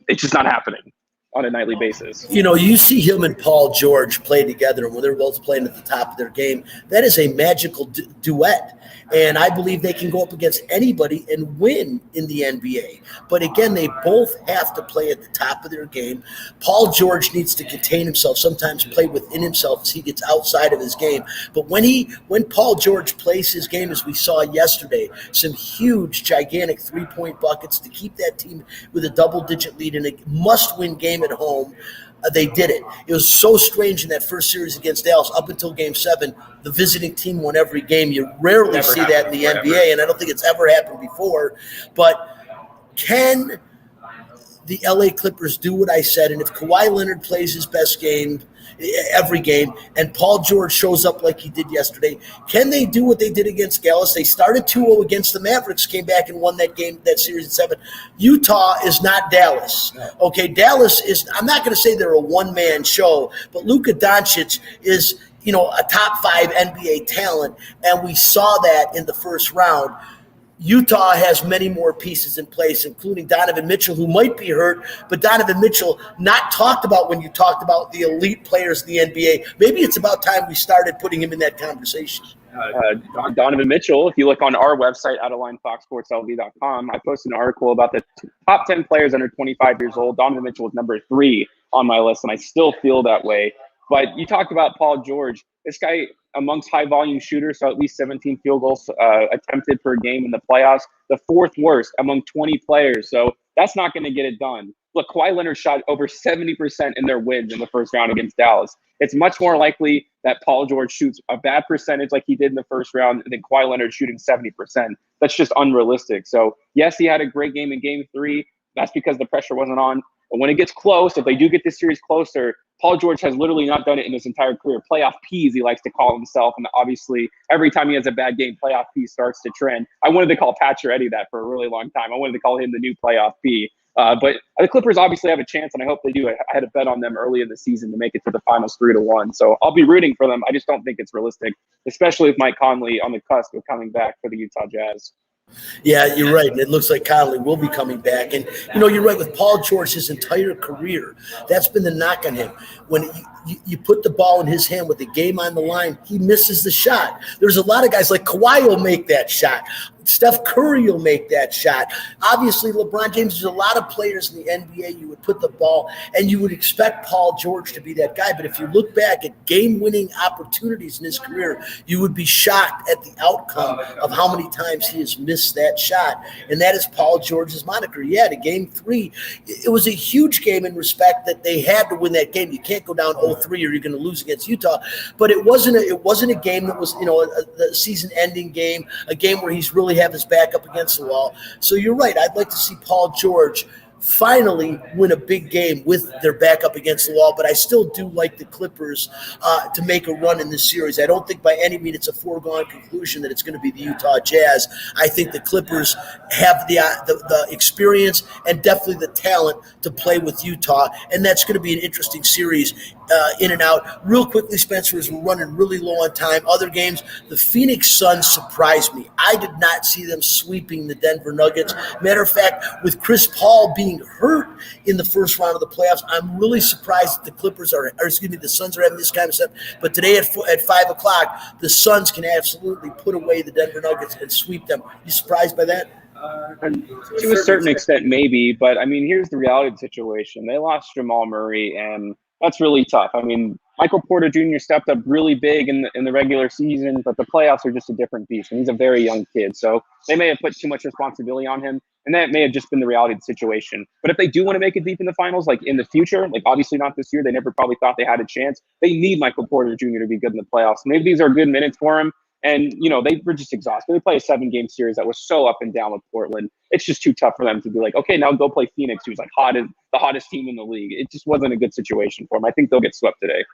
it's just not happening on a nightly basis. You know, you see him and Paul George play together, and when they're both playing at the top of their game, that is a magical duet. And I believe they can go up against anybody and win in the NBA. But again, they both have to play at the top of their game. Paul George needs to contain himself, sometimes play within himself as he gets outside of his game. But when Paul George plays his game, as we saw yesterday, some huge, gigantic three-point buckets to keep that team with a double-digit lead in a must-win game at home. They did it. It was so strange in that first series against Dallas up until Game 7. The visiting team won every game. You rarely see that in the NBA, and I don't think it's ever happened before. But can the LA Clippers do what I said? And if Kawhi Leonard plays his best game every game and Paul George shows up like he did yesterday, can they do what they did against Dallas? They started 2-0 against the Mavericks, came back and won that game, that series in 7. Utah is not Dallas. Okay, Dallas is, I'm not going to say they're a one-man show, but Luka Doncic is, you know, a top 5 NBA talent, and we saw that in the first round. Utah has many more pieces in place, including Donovan Mitchell, who might be hurt, but Donovan Mitchell not talked about when you talked about the elite players in the NBA. Maybe it's about time we started putting him in that conversation. Donovan Mitchell, if you look on our website, OuttaLineFoxSportsLV.com, I posted an article about the top 10 players under 25 years old. Donovan Mitchell was number 3 on my list, and I still feel that way. But you talked about Paul George. This guy, amongst high-volume shooters, so at least 17 field goals attempted per game in the playoffs, the 4th worst among 20 players. So that's not going to get it done. Look, Kawhi Leonard shot over 70% in their wins in the first round against Dallas. It's much more likely that Paul George shoots a bad percentage like he did in the first round than Kawhi Leonard shooting 70%. That's just unrealistic. So, yes, he had a great game in Game 3. That's because the pressure wasn't on. But when it gets close, if they do get this series closer, Paul George has literally not done it in his entire career. Playoff P's, he likes to call himself. And obviously, every time he has a bad game, Playoff P starts to trend. I wanted to call Patcher Eddie that for a really long time. I wanted to call him the new Playoff P. But the Clippers obviously have a chance, and I hope they do. I had a bet on them early in the season to make it to the finals 3-1. So I'll be rooting for them. I just don't think it's realistic, especially with Mike Conley on the cusp of coming back for the Utah Jazz. Yeah, you're right. It looks like Conley will be coming back. And, you know, you're right. With Paul George, his entire career, that's been the knock on him. When you put the ball in his hand with the game on the line, he misses the shot. There's a lot of guys like Kawhi will make that shot. Steph Curry will make that shot. Obviously, LeBron James, there's a lot of players in the NBA you would put the ball, and you would expect Paul George to be that guy. But if you look back at game-winning opportunities in his career, you would be shocked at the outcome of how many times he has missed that shot. And that is Paul George's moniker. Yeah, to Game 3, it was a huge game in respect that they had to win that game. You can't go down 0-3 or you're going to lose against Utah. But it wasn't a game that was, you know, a season-ending game, a game where he's really have his back up against the wall. So you're right. I'd like to see Paul George finally win a big game with their back up against the wall, but I still do like the Clippers to make a run in this series. I don't think by any means it's a foregone conclusion that it's going to be the Utah Jazz. I think the Clippers have the experience and definitely the talent to play with Utah, and that's going to be an interesting series in and out. Real quickly, Spencer, as we're running really low on time, other games, the Phoenix Suns surprised me. I did not see them sweeping the Denver Nuggets. Matter of fact, with Chris Paul being hurt in the first round of the playoffs, I'm really surprised that the Suns are having this kind of stuff. But today at 5 o'clock, the Suns can absolutely put away the Denver Nuggets and sweep them. You surprised by that? To a certain extent, maybe. But, I mean, here's the reality of the situation. They lost Jamal Murray, and that's really tough. I mean, Michael Porter Jr. stepped up really big in the regular season, but the playoffs are just a different beast, and he's a very young kid. So they may have put too much responsibility on him, and that may have just been the reality of the situation. But if they do want to make it deep in the finals, like in the future, like obviously not this year, they never probably thought they had a chance. They need Michael Porter Jr. to be good in the playoffs. Maybe these are good minutes for him. And, you know, they were just exhausted. They played a 7-game series that was so up and down with Portland. It's just too tough for them to be like, okay, now go play Phoenix, who's like the hottest team in the league. It just wasn't a good situation for them. I think they'll get swept today.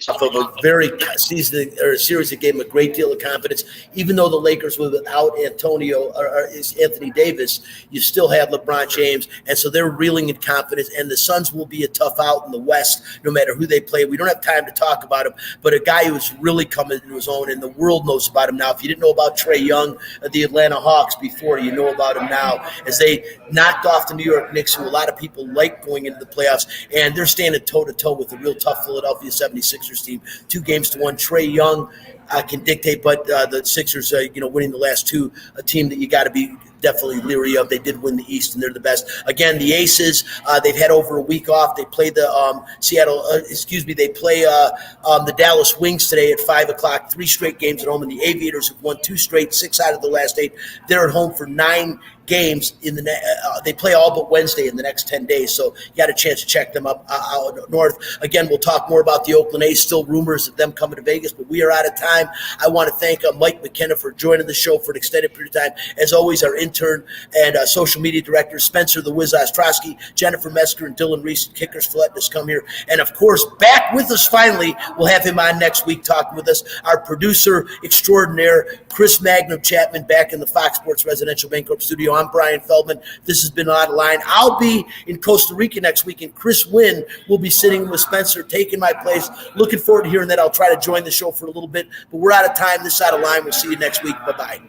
off of a very season or a series that gave him a great deal of confidence. Even though the Lakers were without Anthony Davis, you still have LeBron James, and so they're reeling in confidence. And the Suns will be a tough out in the West, no matter who they play. We don't have time to talk about him, but a guy who's really coming into his own, and the world knows about him now. If you didn't know about Trae Young, the Atlanta Hawks before, you know about him now, as they knocked off the New York Knicks, who a lot of people like going into the playoffs, and they're standing toe-to-toe with a real tough Philadelphia 76ers team, 2-1. Trae Young can dictate, but the Sixers, winning the last two, a team that you got to be definitely leery of. They did win the East, and they're the best. Again, the Aces, they've had over a week off. They play the they play the Dallas Wings today at 5 o'clock, 3 straight games at home, and the Aviators have won 2 straight, 6 out of the last 8. They're at home for 9 games in they play all but Wednesday in the next 10 days, so you got a chance to check them up out north. Again, we'll talk more about the Oakland A's. Still rumors of them coming to Vegas, but we are out of time. I want to thank Mike McKenna for joining the show for an extended period of time. As always, our intern and social media director, Spencer the Wiz Ostrowski, Jennifer Mesker, and Dylan Reese, kickers for letting us come here. And of course, back with us finally, we'll have him on next week talking with us. Our producer extraordinaire, Chris Magnum Chapman, back in the Fox Sports Residential Bancorp studio. I'm Brian Feldman. This has been On the Line. I'll be in Costa Rica next week, and Chris Wynn will be sitting with Spencer, taking my place. Looking forward to hearing that. I'll try to join the show for a little bit, but we're out of time this side of line. We'll see you next week. Bye-bye.